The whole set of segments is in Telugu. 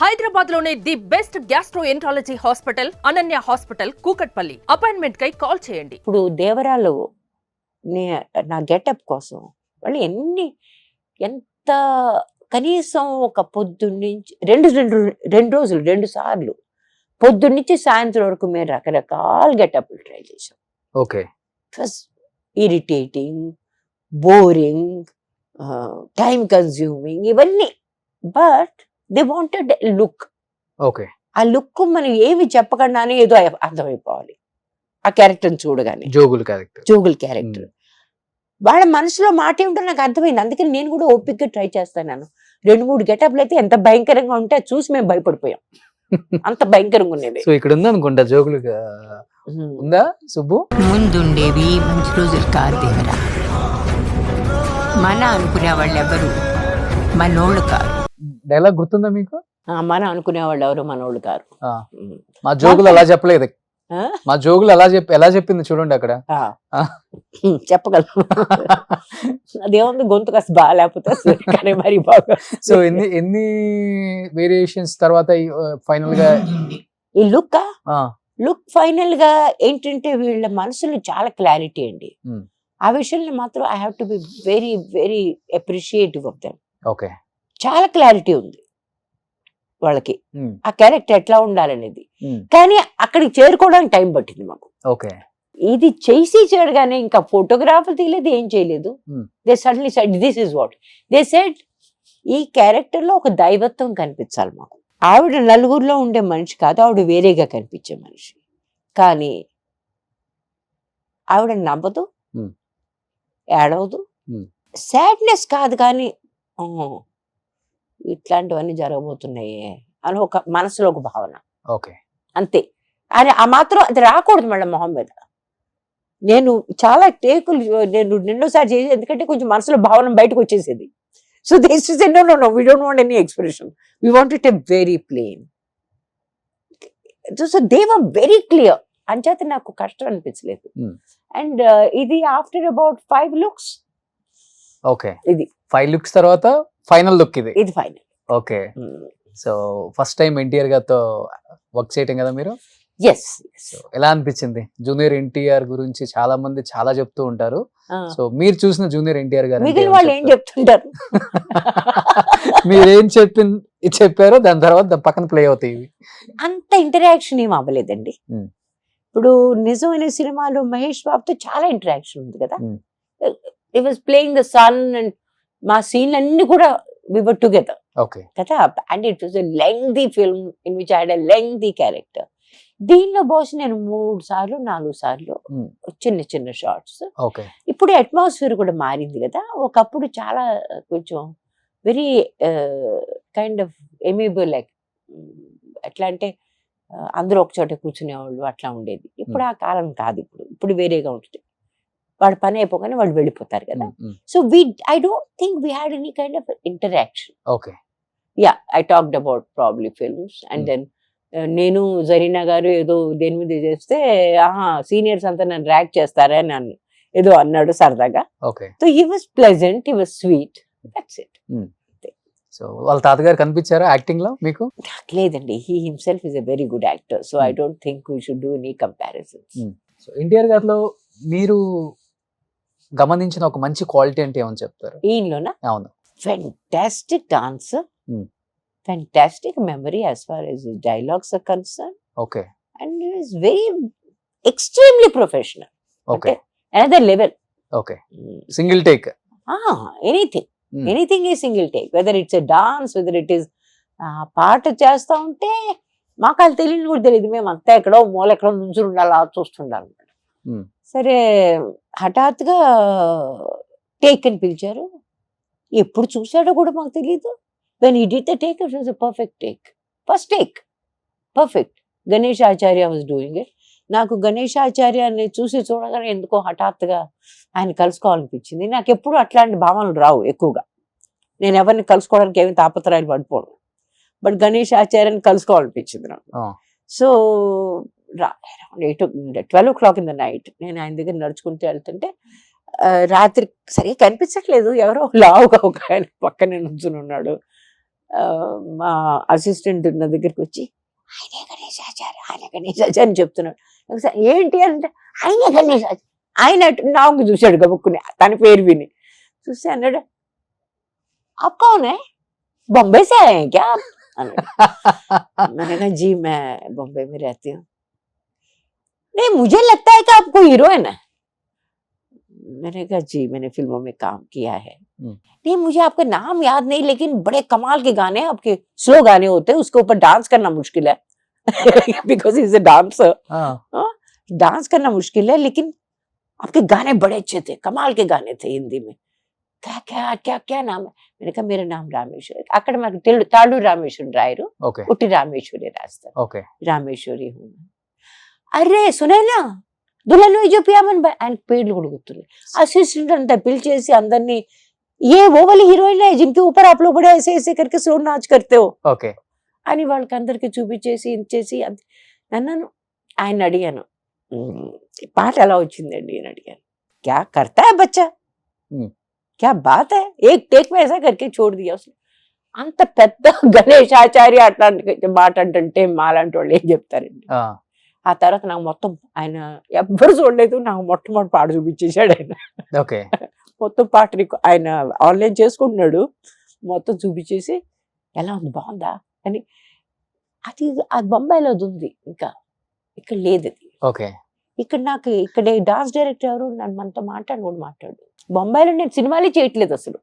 హైదరాబాద్ లోనే the best gastroenterology hospital Ananya hospital Kukatpally. Appointment కై కాల్ చేయండి. ఇప్పుడు దేవరాలు నా గెటప్ కోసం వాళ్ళు ఎంత కనీసం ఒక పొద్దున్నుంచి రెండు రోజులు 2 సార్లు పొద్దున్నుంచి సాయంత్రం వరకు మేము రకరకాల గెటప్లు ట్రై చేసాం. Okay, irritating, boring, time consuming ఇవన్నీ. But they wanted look. Okay, ఆ లుక్ మనం ఏమి చెప్పకుండానే ఏదో అర్థమైపోవాలి ఆ క్యారెక్టర్ని చూడగానే. జోగుల్ క్యారెక్టర్ వాళ్ళ మనసులో మాట ఏమిటో నాకు అర్థమైంది. అందుకని నేను కూడా ఓపిక్గా ట్రై చేస్తాను. 2-3 గెటప్లు అయితే ఎంత భయంకరంగా ఉంటే చూసి మేము భయపడిపోయాం. అంత భయంకరంగా ఉండేవి. సో ఇక్కడ ఉంది అనుకుంటా జోగులు ఉందా సుబ్బు? ముందుండేవి మంచి రోజులు కాదు దేవరా. మన అనుకునే వాళ్ళు ఎవరు మనోళ్ళు కాదు. డైలాగ్ గుర్తుందా మీకు? మన అనుకునే వాళ్ళు ఎవరు మనోళ్ళు కారు. మా జోగులు అలా చెప్పలేదు. మా జోగులు ఎలా చెప్పింది చూడండి అక్కడ. చెప్పగలను. అదేముంది, గొంతు కాస్త బాగా లేకపోతే మరి బాగా. సో ఎన్ని వేరియేషన్స్ తర్వాత ఫైనల్ గా ఈ లుక్ ఫైనల్ గా ఏంటంటే వీళ్ళ మనసులో చాలా క్లారిటీ అండి. ఆ విషయంలో మాత్రం I have to be very very appreciative of them. Okay, చాలా క్లారిటీ ఉంది వాళ్ళకి ఆ క్యారెక్టర్ ఎట్లా ఉండాలనేది. కానీ అక్కడికి చేరుకోవడానికి టైం పట్టింది మాకు. ఓకే, ఇది చేసి చేయగానే ఇంకా ఫోటోగ్రాఫర్ తీయలేదు, ఏం చేయలేదు. They suddenly said this is what they said. ఈ క్యారెక్టర్ లో ఒక దైవత్వం కనిపించాలి మాకు. ఆవిడ నలుగురిలో ఉండే మనిషి కాదు, ఆవిడ వేరేగా కనిపించే మనిషి. కానీ ఆవిడ నవ్వదు, ఏడవదు, సాడ్నెస్ కాదు, కానీ ఇట్లాంటివన్నీ జరగబోతున్నాయి అని ఒక మనసులో ఒక భావన. ఓకే, అంతే. అని ఆ మాత్రం అది రాకూడదు మళ్ళీ మొహం మీద. నేను చాలా టేకులు నేను రెండోసారి చేసేది, ఎందుకంటే కొంచెం మనసులో భావన బయటకు వచ్చేసేది. So this is no we don't want any expression, we want it a very plain. So they were very clear. అంచేత నాకు కష్టం అనిపించలేదు. అండ్ ఇది ఆఫ్టర్ అబౌట్ 5 లుక్స్. ఓకే, ఇది 5 లుక్స్ తర్వాత ఫైనల్ లుక్ ఇది final. Okay, so first time NTR గారితో వర్క్ చేయటం కదా మీరు? ఎస్. ఎలా అనిపించింది? జూనియర్ ఎన్టీఆర్ గురించి చాలా మంది చాలా చెప్తూ ఉంటారు. సో మీరు చూసిన జూనియర్ ఎన్టీఆర్ గారు మిగిలిన వాళ్ళు ఏం చెప్తుంటారు? మీరేం చెప్పారో దాని తర్వాత పక్కన ప్లే అవుతాయి. అంత ఇంటరాక్షన్ ఏం అవ్వలేదండి. ఇప్పుడు నిజమైన సినిమాలో మహేష్ బాబుతో చాలా ఇంటరాక్షన్ ఉంది కదా. It was playing the son and ma scene అన్ని కూడా we were together. Okay. కదా. And it was a lengthy film in which I had a lengthy character. దీనిలో బహుశా నేను 3 సార్లు 4 సార్లు చిన్న చిన్న షార్ట్స్. ఇప్పుడు అట్మాస్ఫియర్ కూడా మారింది కదా. ఒకప్పుడు చాలా కొంచెం వెరీ కైండ్ ఆఫ్ ఎమేబుల్, లైక్ ఎట్లా అంటే అందరూ ఒక చోట కూర్చునేవాళ్ళు అట్లా ఉండేది. ఇప్పుడు ఆ కాలం కాదు. ఇప్పుడు వేరేగా ఉంటుంది. వాడు పని అయిపోగానే వాళ్ళు వెళ్ళిపోతారు కదా. So I don't think we had any kind of interaction. Okay, yeah, I talked about probably films. And then నేను జరీనా గారు ఏదో దేని మీద చేస్తే సీనియర్స్ అంతా నన్ను ర్యాక్ చేస్తారా అని ఏదో అన్నాడు సరదాగా. So he was pleasant, he was sweet, that's it. So వాళ్ళ తాతగారు కనిపించారా యాక్టింగ్ లో మీకు? లేదండి, he himself is a very good actor. So I don't think we should do any comparisons. So NTR గారిలో మీరు గమనించిన ఒక మంచి క్వాలిటీ అంటే ఏమని చెప్తారు? ఈయనలోనా? అవును. Fantastic dancer, fantastic memory as far as his dialogues are concerned. Okay. And he is very extremely professional. Okay. Another level. Okay. Single take. Anything is single take. Whether it's a dance, whether it is పాట చేస్తా ఉంటే మాకు అది తెలియని కూడా తెలియదు. మేము అంతా ఎక్కడో మూల ఎక్కడో నుంచి ఉండాలి, చూస్తుండాలి. సరే, హఠాత్తుగా టేక్ అని పిలిచారు. ఎప్పుడు చూసాడో కూడా మాకు తెలియదు. When he did the take, it was a perfect take. First take perfect. Ganesh Acharya was doing it. నాకు గణేష్ ఆచార్యాన్ని చూడగానే ఎందుకో హఠాత్తుగా ఆయన కలుసుకోవాలనిపించింది. నాకు ఎప్పుడు అట్లాంటి భావనలు రావు ఎక్కువగా. నేను ఎవరిని కలుసుకోవడానికి ఏమి తాపత్రయాలు పడిపోను. బట్ గణేష్ ఆచార్యాన్ని కలుసుకోవాలనిపించింది నాకు. So 12 o'clock in the night నేను ఆయన దగ్గర నడుచుకుంటూ వెళ్తుంటే రాత్రి సరిగ్గా కనిపించట్లేదు, ఎవరో లావుగా ఒక ఆయన పక్కనే నుంచుని ఉన్నాడు. మా అసిస్టెంట్ నా దగ్గరికి వచ్చి ఆయనే గణేశాచార్య అని చెప్తున్నాడు. ఒకసారి ఏంటి అంటే ఆయనే గణేశాచార్య, ఆయన నాకు చూశాడు గబుక్కుని, తన పేరు విని చూసి అన్నాడు आप कौन है, बॉम्बे से आए हैं क्या आप? मैंने कहा जी मैं बॉम्बे में रहती हूँ. नहीं मुझे लगता है कि आप कोई हीरोइन है. मैंने कहा जी मैंने फिल्मों में काम किया है. नहीं मुझे आपका नाम याद नहीं, लेकिन बड़े कमाल के गाने आपके, स्लो गाने होते हैं, उसके ऊपर डांस करना मुश्किल है because is a dancer. Dance करना मुश्किल है, लेकिन आपके गाने बड़े अच्छे थे, कमाल के गाने थे हिंदी में. क्या क्या क्या क्या नाम है? मैंने कहा मेरा नाम रामेश्वरी. అక్కడ మనకు తాళూరు రామేశ్వరి రాయరు, ఓకే ఉట్టి రామేశ్వరి రాస్తారు. Okay Rameshwari who. అరే సునైనా దుల్హన్ जो पिया मन ఆయన పేర్లు కూడా గుర్తులేదు. అసిస్టెంట్ అంతా పిలిచేసి అందరినీ ये वो वाली हीरोइन है जिनके ऊपर आप लोग बड़े ऐसे ऐसे करके स्लो नाच करते हो ఓకే అని వాళ్ళకి అందరికి చూపించేసి ఇచ్చేసి నన్ను ఆయన అడిగాను పాట ఎలా వచ్చిందండి అని అడిగాను. क्या करता है बच्चा, क्या बात है, एक टेक में ऐसा करके छोड़ दिया उसने. అంత పెద్ద గణేశాచార్య అట్లాంటి మాట అంటే మాలాంటి వాళ్ళు ఏం చెప్తారండి. ఆ తర్వాత నాకు మొత్తం ఆయన ఎవ్వరు చూడలేదు, నాకు మొట్టమొదటి పాట చూపించేశాడు ఆయన. ఓకే మొత్తం పాట ఆయన ఆన్లైన్ చేసుకుంటున్నాడు, మొత్తం చూపించేసి ఎలా ఉంది బాగుందా అని. అది బొంబాయిలో అది ఉంది, ఇంకా ఇక్కడ లేదు అది. ఓకే ఇక్కడ నాకు ఇక్కడ డాన్స్ డైరెక్టర్ ఎవరు నన్ను మనతో మాట్లాడు. బొంబాయిలో నేను సినిమాలే చేయట్లేదు అసలు,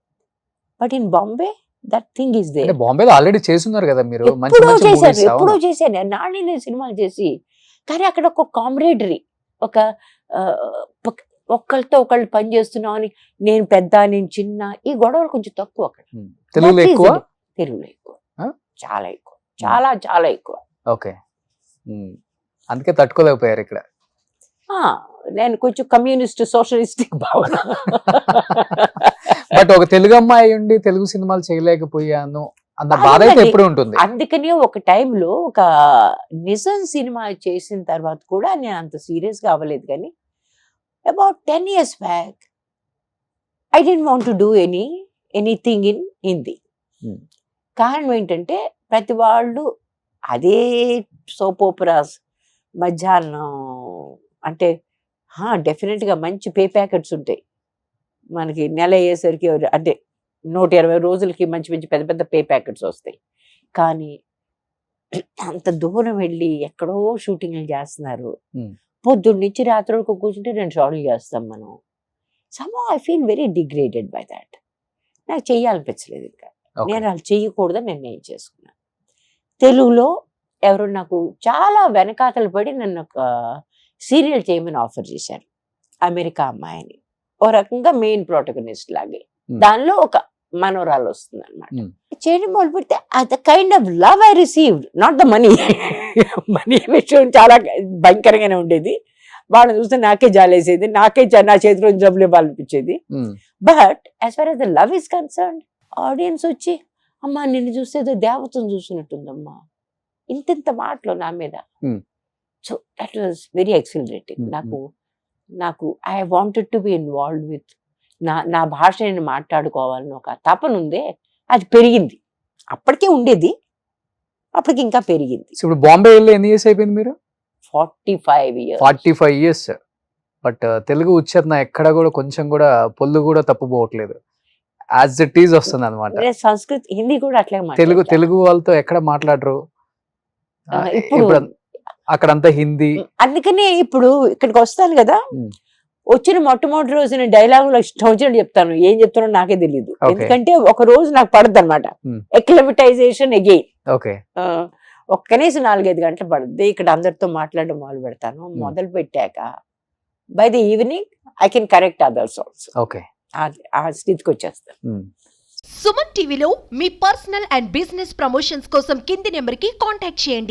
but in Bombay that thing is there. బాంబేలో ఆల్రెడీ చేస్తున్నారు కదా మీరు, ఎప్పుడో చేశాను నాని నేను సినిమాలు చేసి. కానీ అక్కడ ఒక కామ్రేడరీ, ఒక ఒకళ్ళతో ఒకళ్ళు పని చేస్తున్నాం అని, నేను పెద్ద నేను చిన్న, ఈ గొడవలు కొంచెం తక్కువ అక్కడ. తెలుగులో ఎక్కువ, తెలుగులో ఎక్కువ, చాలా ఎక్కువ, చాలా చాలా ఎక్కువ. ఓకే అందుకే తట్టుకోలేకపోయారు ఇక్కడ. నేను కొంచెం కమ్యూనిస్ట్ సోషలిస్టిక్ భావన. బట్ ఒక తెలుగు అమ్మాయి ఉండి తెలుగు సినిమాలు చేయలేకపోయాను అన్న బాధ అయితే ఎప్పుడు ఉంటుంది. అందుకని ఒక టైంలో ఒక నిజం సినిమా చేసిన తర్వాత కూడా నేను అంత సీరియస్ గా అవ్వలేదు. కానీ about 10 years back I don't want to do anything in Hindi. కారణం ఏంటంటే ప్రతి వాళ్ళు అదే సోప్ ఓపెరాస్ మధ్యాహ్నం అంటే డెఫినెట్ గా మంచి పే ప్యాకెట్స్ ఉంటాయి మనకి. నెల అయ్యేసరికి అంటే 120 రోజులకి మంచి మంచి పెద్ద పెద్ద పే ప్యాకెట్స్ వస్తాయి. కానీ అంత దూరం వెళ్ళి ఎక్కడో షూటింగ్లు చేస్తున్నారు, పొద్దున్న నుంచి రాత్రి వరకు కూర్చుంటే 2 షాట్లు చేస్తాం మనం. Somehow I feel very degraded by that. నాకు చెయ్యాలనిపించలేదు, ఇంకా నేను అలా చెయ్యకూడదని నిర్ణయం చేసుకున్నాను. తెలుగులో ఎవరు నాకు చాలా వెనకాతలు పడి నన్ను ఒక సీరియల్ చేయమని ఆఫర్ చేశారు, అమెరికా అమ్మాయిని, ఓ రకంగా మెయిన్ ప్రోటగనిస్ట్ లాగే. దానిలో ఒక మనోరాలు వస్తుంది అనమాట. చేయడం మొదలు పెడితే అది kind of love I received, not the money. Money విషయం చాలా భయంకరంగానే ఉండేది. వాళ్ళని చూస్తే నాకే జాలేసేది, నాకే నా చేతిలో జబ్బులు ఇవ్వాలనిపించేది. But as far as the love is concerned, audience వచ్చి అమ్మా నిన్ను చూస్తే దేవతను చూసినట్టుందమ్మా, ఇంత మాటలు నా మీద. So that was very exhilarating. నాకు I wanted to be involved with నా భాష నేను మాట్లాడుకోవాలని ఒక తపన ఉందే, అది పెరిగింది. అప్పటికే ఉండేది, అప్పటికి ఇంకా పెరిగింది. ఇప్పుడు బాంబే వెళ్ళి ఎన్ని ఇయర్స్ అయిపోయింది మీరు? 45 years. 45 years. బట్ తెలుగు ఉచ్చారణ ఎక్కడ కూడా కొంచెం కూడా పొల్లు కూడా తప్పుపోవట్లేదు, యాజ్ ఇట్ ఈజ్ వస్తుంది అనమాట. సంస్కృత్ హిందీ కూడా అట్లే తెలుగు వాళ్ళతో ఎక్కడ మాట్లాడరు, ఇప్పుడు అక్కడంతా హిందీ. అందుకనే ఇప్పుడు ఇక్కడికి వస్తాను కదా, వచ్చిన మొట్టమొదటి రోజు నేను డైలాగులు ఇష్టం వచ్చినట్టు చెప్తాను, ఏం చెప్తానో నాకే తెలియదు. ఎందుకంటే ఒక రోజు నాకు పడద్దు అనమాట ఎక్లమిటైజేషన్ అగైన్. ఓకే ఒక కనీసం 4-5 గంటలు పడుద్ది. ఇక్కడ అందరితో మాట్లాడడం మొదలు పెడతాను. మొదలు పెట్టాక by the evening I can correct others also. Okay ఆ స్థితికి వచ్చేస్తాను. సుమన్ టీవీలో మీ పర్సనల్ అండ్ బిజినెస్ ప్రమోషన్స్ కోసం కింది నెంబర్కి కాంటాక్ట్ చేయండి.